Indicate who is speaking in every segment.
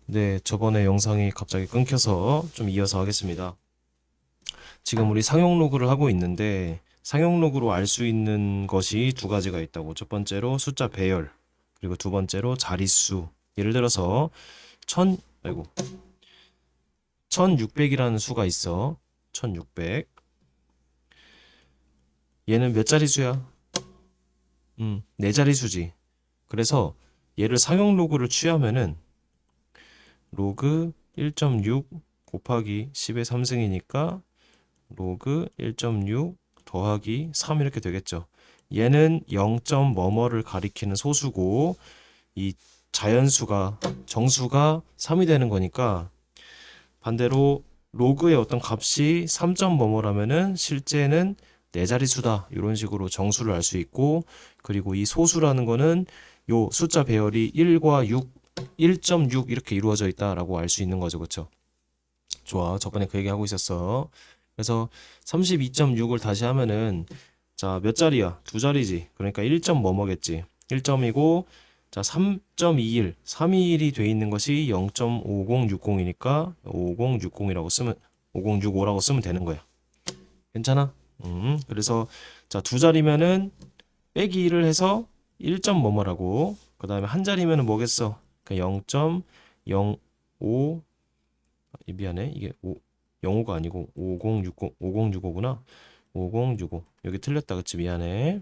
Speaker 1: 네, 저번에 영상이 갑자기 끊겨서 좀 이어서 하겠습니다. 지금 우리 상용 로그를 하고 있는데 상용 로그로 알 수 있는 것이 두 가지가 있다고. 첫 번째로 숫자 배열, 그리고 두 번째로 자릿수. 예를 들어서 천, 아이고, 1600이라는 수가 있어. 1600. 얘는 몇 자릿수야? 네 자릿수지. 그래서 얘를 상용 로그를 취하면은 로그 1.6 곱하기 10의 3승이니까 로그 1.6 더하기 3 이렇게 되겠죠. 얘는 0. 뭐뭐를 가리키는 소수고 이 자연수가 정수가 3이 되는 거니까 반대로 로그의 어떤 값이 3. 뭐뭐라면은 실제는 네 자릿수다. 이런 식으로 정수를 알 수 있고 그리고 이 소수라는 거는 요 숫자 배열이 1과 6, 1.6 이렇게 이루어져 있다라고 알 수 있는 거죠. 그렇죠? 좋아. 저번에 그 얘기 하고 있었어. 그래서 32.6을 다시 하면은 자, 몇 자리야? 두 자리지. 그러니까 1. 뭐뭐겠지. 1점이고 자, 3.21. 321이 돼 있는 것이 0.5060이니까 5060이라고 쓰면 5065라고 쓰면 되는 거야. 괜찮아? 그래서 자, 두 자리면은 빼기 1을 해서 1. 뭐뭐라고. 그다음에 한 자리면은 뭐겠어? 그 0.05 미안해. 이게 05가 아니고 5065구나. 5065. 여기 틀렸다. 그치? 미안해.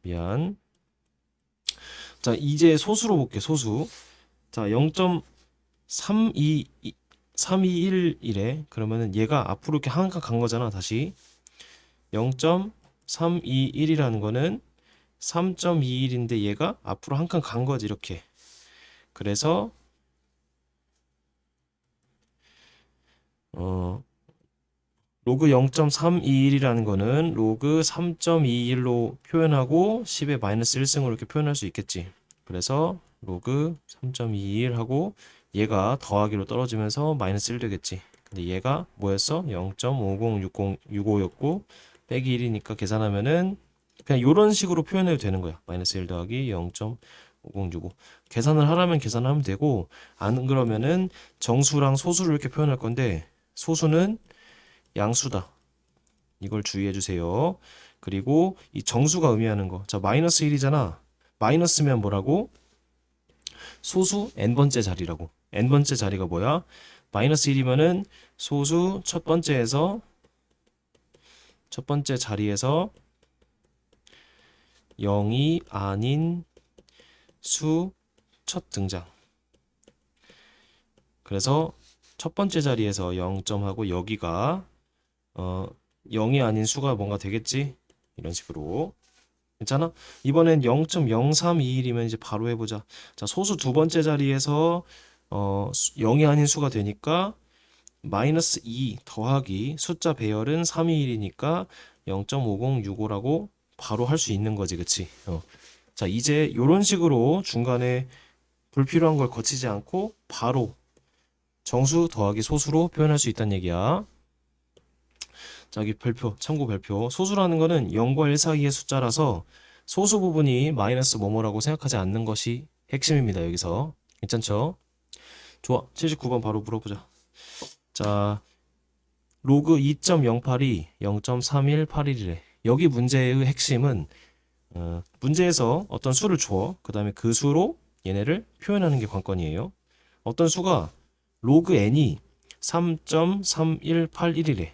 Speaker 1: 미안. 자, 이제 소수로 볼게. 소수. 자, 0.32 321이래. 그러면은 얘가 앞으로 이렇게 한 칸 간 거잖아. 다시 0.321이라는 거는 3.21인데 얘가 앞으로 한 칸 간 거지. 이렇게. 그래서 어 로그 0.321이라는 거는 로그 3.21로 표현하고 10의 마이너스 1승으로 이렇게 표현할 수 있겠지. 그래서 로그 3.21 하고 얘가 더하기로 떨어지면서 마이너스 1 되겠지. 근데 얘가 뭐였어? 0.506065였고 빼기 1이니까 계산하면은 그냥 이런 식으로 표현해도 되는 거야. 마이너스 1 더하기 0.5065. 계산을 하라면 계산하면 되고 안 그러면은 정수랑 소수를 이렇게 표현할 건데 소수는 양수다. 이걸 주의해 주세요. 그리고 이 정수가 의미하는 거. 자, 마이너스 1이잖아. 마이너스면 뭐라고? 소수 n번째 자리라고. n번째 자리가 뭐야? 마이너스 1이면은 소수 첫 번째 자리에서 0이 아닌 수 첫 등장. 그래서 첫 번째 자리에서 0점하고 여기가 0이 아닌 수가 뭔가 되겠지? 이런 식으로. 괜찮아? 이번엔 0.0321이면 이제 바로 해보자. 자, 소수 두 번째 자리에서 0이 아닌 수가 되니까 마이너스 2 더하기 숫자 배열은 321이니까 0.5065라고 바로 할 수 있는 거지, 그치? 자, 이제 이런 식으로 중간에 불필요한 걸 거치지 않고 바로 정수 더하기 소수로 표현할 수 있다는 얘기야. 자, 여기 별표, 참고 별표. 소수라는 거는 0과 1 사이의 숫자라서 소수 부분이 마이너스 뭐뭐라고 생각하지 않는 것이 핵심입니다. 여기서. 괜찮죠? 좋아. 79번 바로 물어보자. 자, 로그 2.08이 0.3181이래. 여기 문제의 핵심은 문제에서 어떤 수를 줘. 그 다음에 그 수로 얘네를 표현하는 게 관건이에요. 어떤 수가 로그 n이 3.3181이래.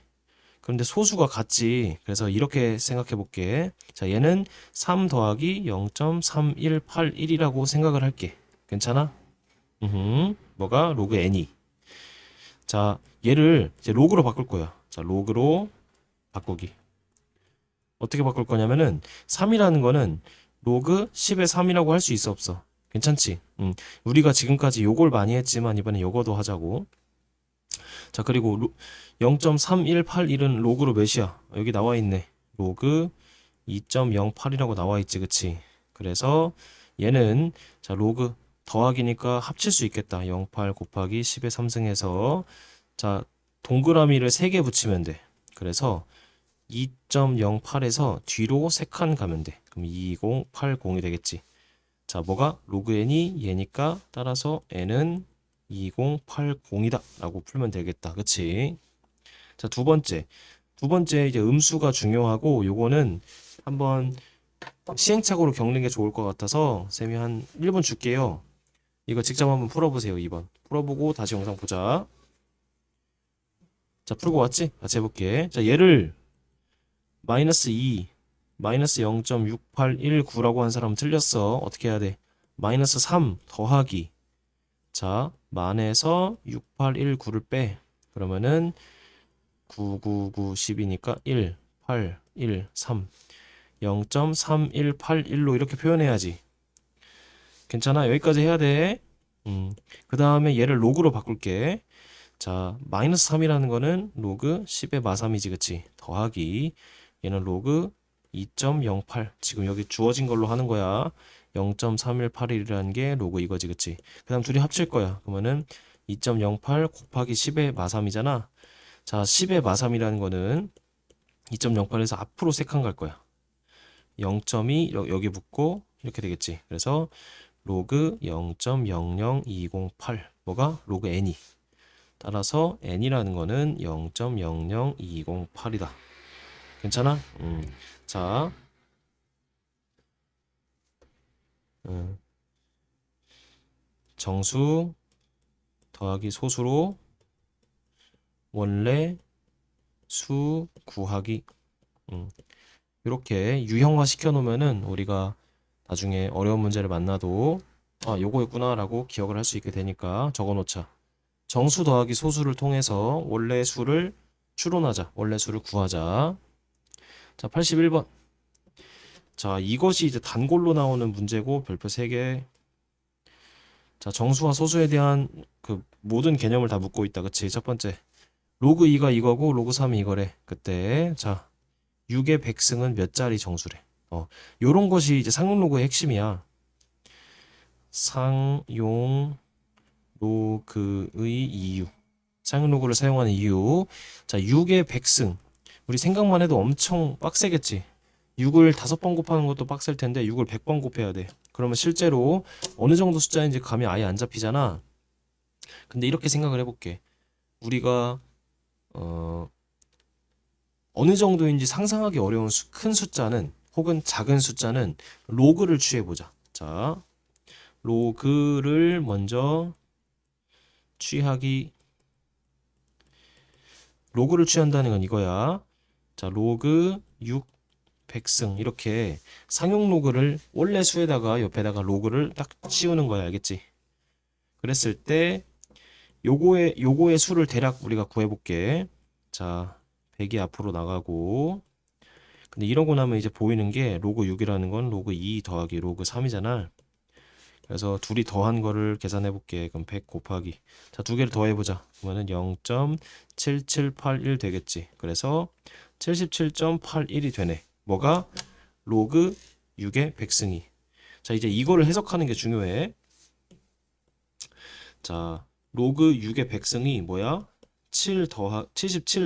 Speaker 1: 그런데 소수가 같지. 그래서 이렇게 생각해 볼게. 자, 얘는 3 더하기 0.3181이라고 생각을 할게. 괜찮아? 뭐가? 로그 n이. 자, 얘를 이제 로그로 바꿀 거야. 자, 로그로 바꾸기. 어떻게 바꿀 거냐면은 3이라는 거는 로그 10의 3이라고 할 수 있어 없어? 괜찮지? 우리가 지금까지 요걸 많이 했지만 이번에 요거도 하자고. 자, 그리고 0.3181은 로그로 몇이야? 여기 나와 있네. 로그 2.08이라고 나와 있지, 그치? 그래서 얘는 자, 로그 더하기니까 합칠 수 있겠다. 08 곱하기 10의 3승해서 자, 동그라미를 3개 붙이면 돼. 그래서 2.08에서 뒤로 3칸 가면 돼. 그럼 2080이 되겠지. 자, 뭐가? 로그 n이 얘니까 따라서 n은 2080이다 라고 풀면 되겠다. 그치? 자, 두 번째 이제 음수가 중요하고 요거는 한번 시행착오로 겪는 게 좋을 것 같아서 쌤이 한 1분 줄게요. 이거 직접 한번 풀어보세요. 2번 풀어보고 다시 영상 보자. 자, 풀고 왔지? 같이 해볼게. 자, 얘를 마이너스 2 마이너스 0.6819라고 한 사람은 틀렸어. 어떻게 해야 돼? 마이너스 3 더하기, 자, 만에서 6819를 빼. 그러면은 999 10이니까 1 8 1 3 0.3181로 이렇게 표현해야지. 괜찮아? 여기까지 해야 돼. 그 다음에 얘를 로그로 바꿀게. 자, 마이너스 3이라는 거는 로그 10의 마3이지, 그치? 더하기, 얘는 로그 2.08. 지금 여기 주어진 걸로 하는 거야. 0.3181이라는 게 로그 이거지, 그치? 그 다음 둘이 합칠 거야. 그러면은 2.08 곱하기 10의 마3이잖아. 자, 10의 마3이라는 거는 2.08에서 앞으로 3칸 갈 거야. 0점이 여기 붙고 이렇게 되겠지. 그래서 로그 0.00208, 뭐가? 로그 n이. 따라서 n이라는 거는 0.00208이다. 괜찮아? 자, 정수 더하기 소수로 원래 수 구하기. 이렇게 유형화 시켜 놓으면은 우리가 나중에 어려운 문제를 만나도 아, 요거였구나 라고 기억을 할 수 있게 되니까 적어 놓자. 정수 더하기 소수를 통해서 원래 수를 추론하자. 원래 수를 구하자. 자, 81번. 자, 이것이 이제 단골로 나오는 문제고 별표 3개. 자, 정수와 소수에 대한 그 모든 개념을 다 묻고 있다. 그치? 첫 번째. 로그 2가 이거고 로그 3이 이거래. 그때 자, 6의 백승은 몇 자리 정수래. 요런 것이 이제 상용 로그의 핵심이야. 상용 로그의 이유. 상용 로그를 사용하는 이유. 자, 6의 백승. 우리 생각만 해도 엄청 빡세겠지. 6을 5번 곱하는 것도 빡셀 텐데 6을 100번 곱해야 돼. 그러면 실제로 어느 정도 숫자인지 감이 아예 안 잡히잖아. 근데 이렇게 생각을 해볼게. 우리가 어느 정도인지 상상하기 어려운 큰 숫자는 혹은 작은 숫자는 로그를 취해보자. 자, 로그를 먼저 취하기. 로그를 취한다는 건 이거야. 자, 로그 6 백승 이렇게 상용 로그를 원래 수에다가 옆에다가 로그를 딱 씌우는 거야. 알겠지? 그랬을 때 요거의 수를 대략 우리가 구해볼게. 자, 100이 앞으로 나가고, 근데 이러고 나면 이제 보이는 게 로그 6이라는 건 로그 2 더하기 로그 3이잖아. 그래서 둘이 더한 거를 계산해 볼게. 그럼 100 곱하기, 자, 두 개를 더해 보자. 그러면은 0.7781 되겠지. 그래서 77.81이 되네. 뭐가? 로그 6의 백승이. 자, 이제 이거를 해석하는 게 중요해. 자, 로그 6의 백승이 뭐야? 77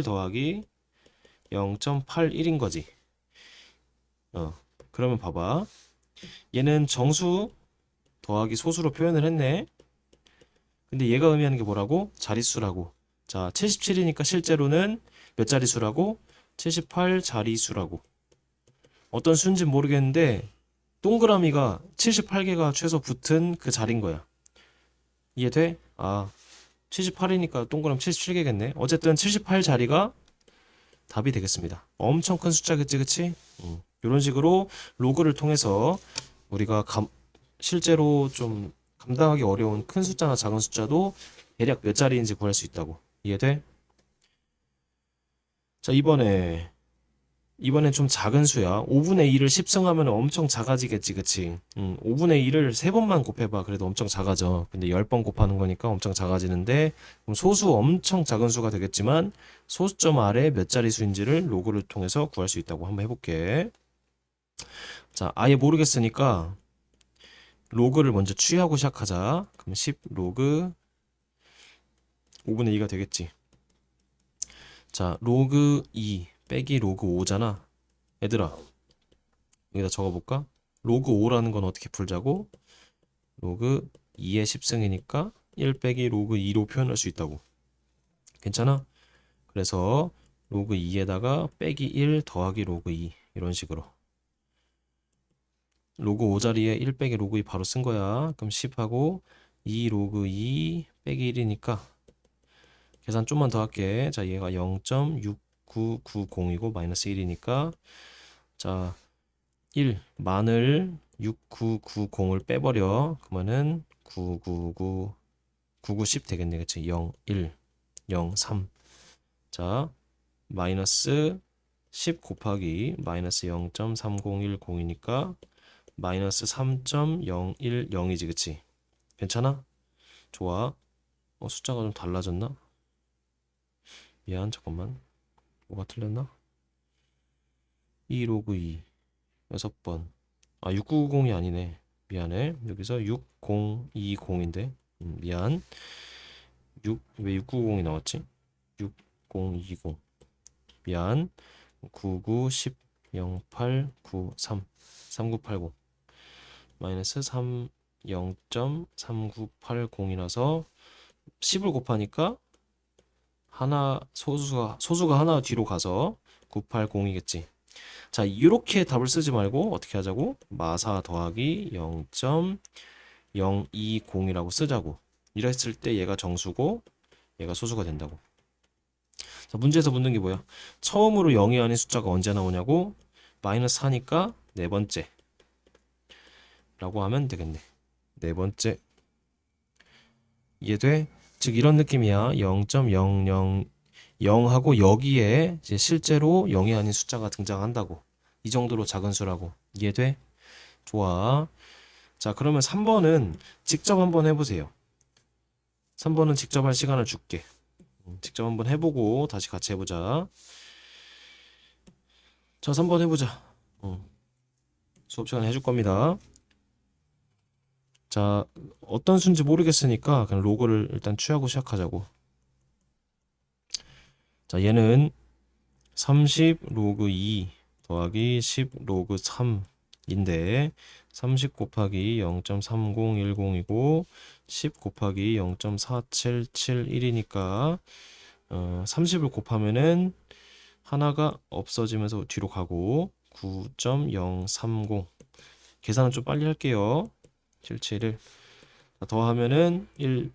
Speaker 1: 더하기 0.81인 거지. 그러면 봐봐. 얘는 정수 더하기 소수로 표현을 했네. 근데 얘가 의미하는 게 뭐라고? 자릿수라고. 자, 77이니까 실제로는 몇 자릿수라고? 78 자릿수라고. 어떤 수인지 모르겠는데 동그라미가 78개가 최소 붙은 그 자리인 거야. 이해돼? 아, 78이니까 동그라미 77개겠네. 어쨌든 78 자리가 답이 되겠습니다. 엄청 큰 숫자겠지, 그치? 이런 식으로 로그를 통해서 우리가 실제로 좀 감당하기 어려운 큰 숫자나 작은 숫자도 대략 몇 자리인지 구할 수 있다고. 이해돼? 자, 이번엔 좀 작은 수야. 5분의 2를 10승하면 엄청 작아지겠지, 그치? 5분의 2를 3번만 곱해봐. 그래도 엄청 작아져. 근데 10번 곱하는 거니까 엄청 작아지는데, 그럼 소수 엄청 작은 수가 되겠지만, 소수점 아래 몇 자리 수인지를 로그를 통해서 구할 수 있다고 한번 해볼게. 자, 아예 모르겠으니까, 로그를 먼저 취하고 시작하자. 그럼 10 로그 5분의 2가 되겠지. 자, 로그 2 빼기 로그 5잖아. 얘들아, 여기다 적어볼까? 로그 5라는 건 어떻게 풀자고? 로그 2의 10승이니까 1 빼기 로그 2로 표현할 수 있다고. 괜찮아? 그래서 로그 2에다가 빼기 1 더하기 로그 2 이런 식으로. 로그 5자리에 1 빼기 로그 2 바로 쓴 거야. 그럼 10하고 2 로그 2 빼기 1이니까 계산 좀만 더 할게. 자, 얘가 0.6990이고 마이너스 1이니까 자, 1 만을 6990을 빼버려. 그러면은 999 9910 되겠네. 그치? 0 1 0 3. 자, 마이너스 10 곱하기 마이너스 0.3010이니까 마이너스 3.010이지. 그치? 괜찮아? 좋아. 숫자가 좀 달라졌나? 미안, 잠깐만. 뭐가 틀렸나? 2 로그 2 6번. 6990이 아니네. 미안해. 여기서 6020인데 미안. 왜 6990이 나왔지? 6020 미안. 99 10 08 93 3980 마이너스 3 0.3980이라서 10을 곱하니까 하나 소수가 하나 뒤로 가서 980이겠지. 자, 이렇게 답을 쓰지 말고 어떻게 하자고? 마사 더하기 0.020이라고 쓰자고. 이랬을 때 얘가 정수고 얘가 소수가 된다고. 자, 문제에서 묻는 게 뭐야? 처음으로 0이 아닌 숫자가 언제 나오냐고? 마이너스 4니까 네 번째 라고 하면 되겠네. 네 번째. 이해돼? 즉 이런 느낌이야. 0.000하고 여기에 이제 실제로 0이 아닌 숫자가 등장한다고. 이 정도로 작은 수라고. 이해돼? 좋아. 자, 그러면 3번은 직접 한번 해보세요. 3번은 직접 할 시간을 줄게. 직접 한번 해보고 다시 같이 해보자. 자, 3번 해보자. 수업 시간에 해줄 겁니다. 자, 어떤 수인지 모르겠으니까 그냥 로그를 일단 취하고 시작하자고. 자, 얘는 30 로그 2 더하기 10 로그 3인데 30 곱하기 0.3010이고 10 곱하기 0.4771이니까 30을 곱하면은 하나가 없어지면서 뒤로 가고 9.030 계산은 좀 빨리 할게요. 771 더하면은 1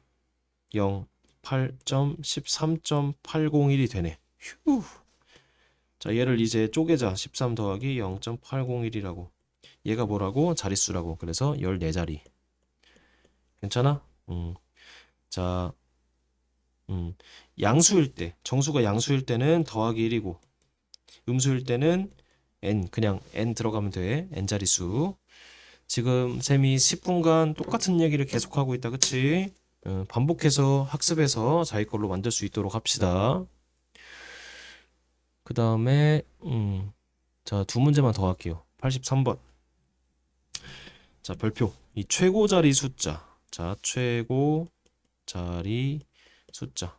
Speaker 1: 0 8.13.801이 되네. 휴. 자, 얘를 이제 쪼개자. 13 더하기 0.801이라고. 얘가 뭐라고? 자릿수라고. 그래서 14자리. 괜찮아? 자, 양수일 때, 정수가 양수일 때는 더하기 1이고, 음수일 때는 n, 그냥 n 들어가면 돼. n자릿수. 지금 쌤이 10분간 똑같은 얘기를 계속하고 있다. 그치? 반복해서 학습해서 자기 걸로 만들 수 있도록 합시다. 그 다음에 자, 두 문제만 더 할게요. 83번. 자, 별표. 이 최고 자리 숫자. 자, 최고 자리 숫자.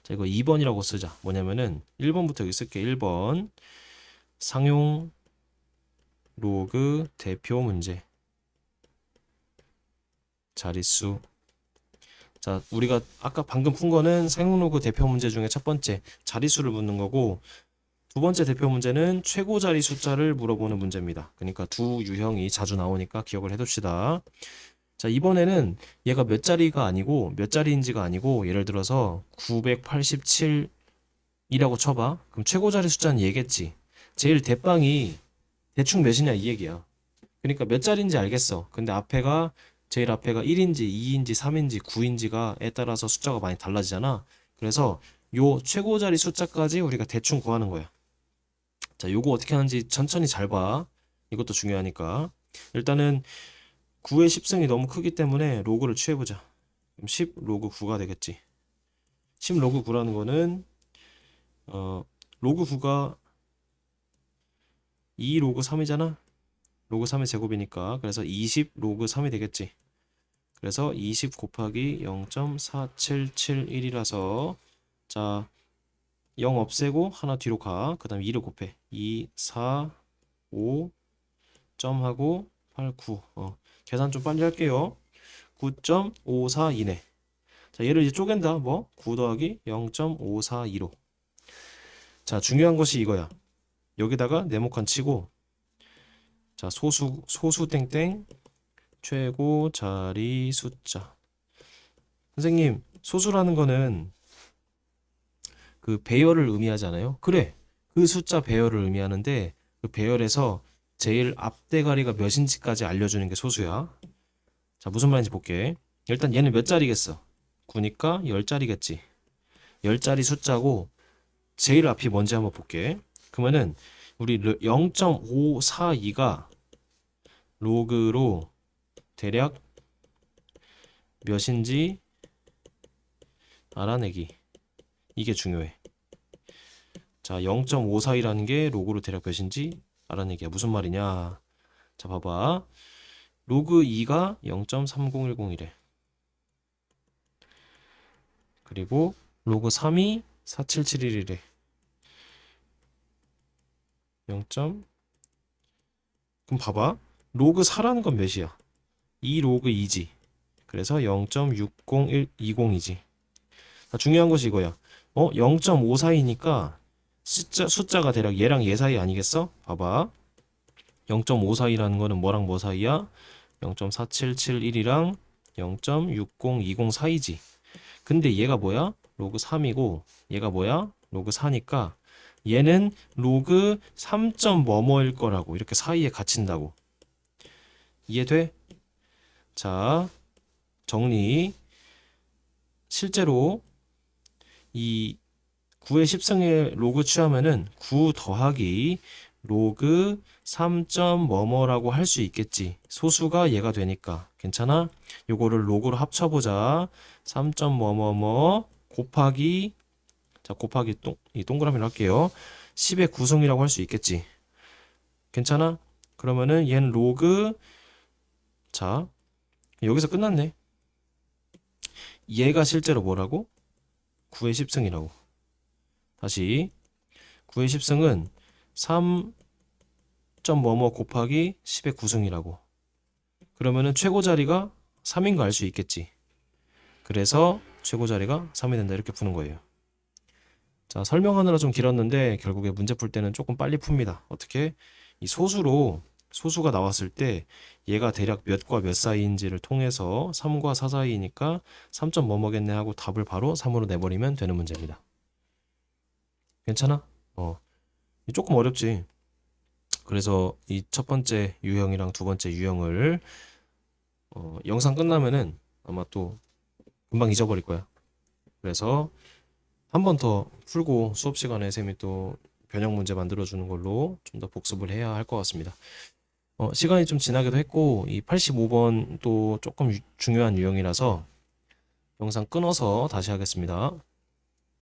Speaker 1: 자, 이거 2번이라고 쓰자. 뭐냐면은 1번부터 여기 쓸게. 1번. 상용 로그 대표 문제. 자릿수. 자, 우리가 아까 방금 푼 거는 상용 로그 대표 문제 중에 첫 번째 자릿수를 묻는 거고, 두 번째 대표 문제는 최고 자리 숫자를 물어보는 문제입니다. 그러니까 두 유형이 자주 나오니까 기억을 해둡시다. 자, 이번에는 얘가 몇 자리가 아니고 몇 자리인지가 아니고 예를 들어서 987이라고 쳐봐. 그럼 최고 자리 숫자는 얘겠지. 제일 대빵이 대충 몇이냐 이 얘기야. 그러니까 몇 자리인지 알겠어. 근데 제일 앞에가 1인지 2인지 3인지 9인지가에 따라서 숫자가 많이 달라지잖아. 그래서 요 최고 자리 숫자까지 우리가 대충 구하는 거야. 자, 요거 어떻게 하는지 천천히 잘 봐. 이것도 중요하니까. 일단은 9의 10승이 너무 크기 때문에 로그를 취해보자. 그럼 10 로그 9가 되겠지. 10 로그 9라는 거는 로그 9가 2 로그 3이잖아. 로그 3의 제곱이니까. 그래서 20 로그 3이 되겠지. 그래서 20 곱하기 0.4771이라서 자, 0 없애고 하나 뒤로 가. 그 다음 2를 곱해. 2, 4, 5 점하고 8, 9. 계산 좀 빨리 할게요. 9.542네. 자, 얘를 이제 쪼갠다. 뭐? 9 더하기 0.542로. 자, 중요한 것이 이거야. 여기다가 네모칸 치고, 자, 소수 땡땡 최고 자리 숫자. 선생님, 소수라는 거는 그 배열을 의미하잖아요. 그래. 그 숫자 배열을 의미하는데 그 배열에서 제일 앞대가리가 몇인지까지 알려주는 게 소수야. 자, 무슨 말인지 볼게. 일단 얘는 몇 자리겠어? 9니까 10자리겠지. 10자리 숫자고 제일 앞이 뭔지 한번 볼게. 그러면은 우리 0.542가 로그로 대략 몇인지 알아내기. 이게 중요해. 자, 0.542라는 게 로그로 대략 몇인지 알아내기야. 무슨 말이냐? 자, 봐봐. 로그 2가 0.3010이래. 그리고 로그 3이 4771이래. 0. 그럼 봐봐. 로그 4라는 건 몇이야? 2 로그 2지. 그래서 0.60120이지. 자, 중요한 것이 이거야. 0.542니까 숫자가 대략 얘랑 얘 사이 아니겠어? 봐봐. 0.542라는 거는 뭐랑 뭐 사이야? 0.4771이랑 0.6020 사이지. 근데 얘가 뭐야? 로그 3이고 얘가 뭐야? 로그 4니까 얘는 로그 3. 뭐뭐일 거라고 이렇게 사이에 갇힌다고. 이해돼? 자, 정리. 실제로 이 9의 10승의 로그 취하면은 9 더하기 로그 3. 뭐뭐라고 할 수 있겠지. 소수가 얘가 되니까. 괜찮아? 요거를 로그로 합쳐보자. 3. 뭐뭐뭐 곱하기, 자, 곱하기 이 동그라미를 할게요. 10의 9승이라고 할 수 있겠지. 괜찮아? 그러면은 얘는 로그, 자, 여기서 끝났네. 얘가 실제로 뭐라고? 9의 10승이라고. 다시 9의 10승은 3. 뭐뭐 곱하기 10의 9승이라고. 그러면은 최고 자리가 3인 거 알 수 있겠지. 그래서 최고 자리가 3이 된다. 이렇게 푸는 거예요. 자, 설명하느라 좀 길었는데 결국에 문제 풀 때는 조금 빨리 풉니다. 어떻게? 이 소수가 나왔을 때 얘가 대략 몇과 몇 사이인지를 통해서 3과 4 사이니까 3. 뭐뭐겠네 하고 답을 바로 3으로 내버리면 되는 문제입니다. 괜찮아? 조금 어렵지. 그래서 이 첫 번째 유형이랑 두 번째 유형을 영상 끝나면은 아마 또 금방 잊어버릴 거야. 그래서 한 번 더 풀고 수업 시간에 쌤이 또 변형 문제 만들어주는 걸로 좀 더 복습을 해야 할 것 같습니다. 시간이 좀 지나기도 했고 이 85번 또 조금 중요한 유형이라서 영상 끊어서 다시 하겠습니다.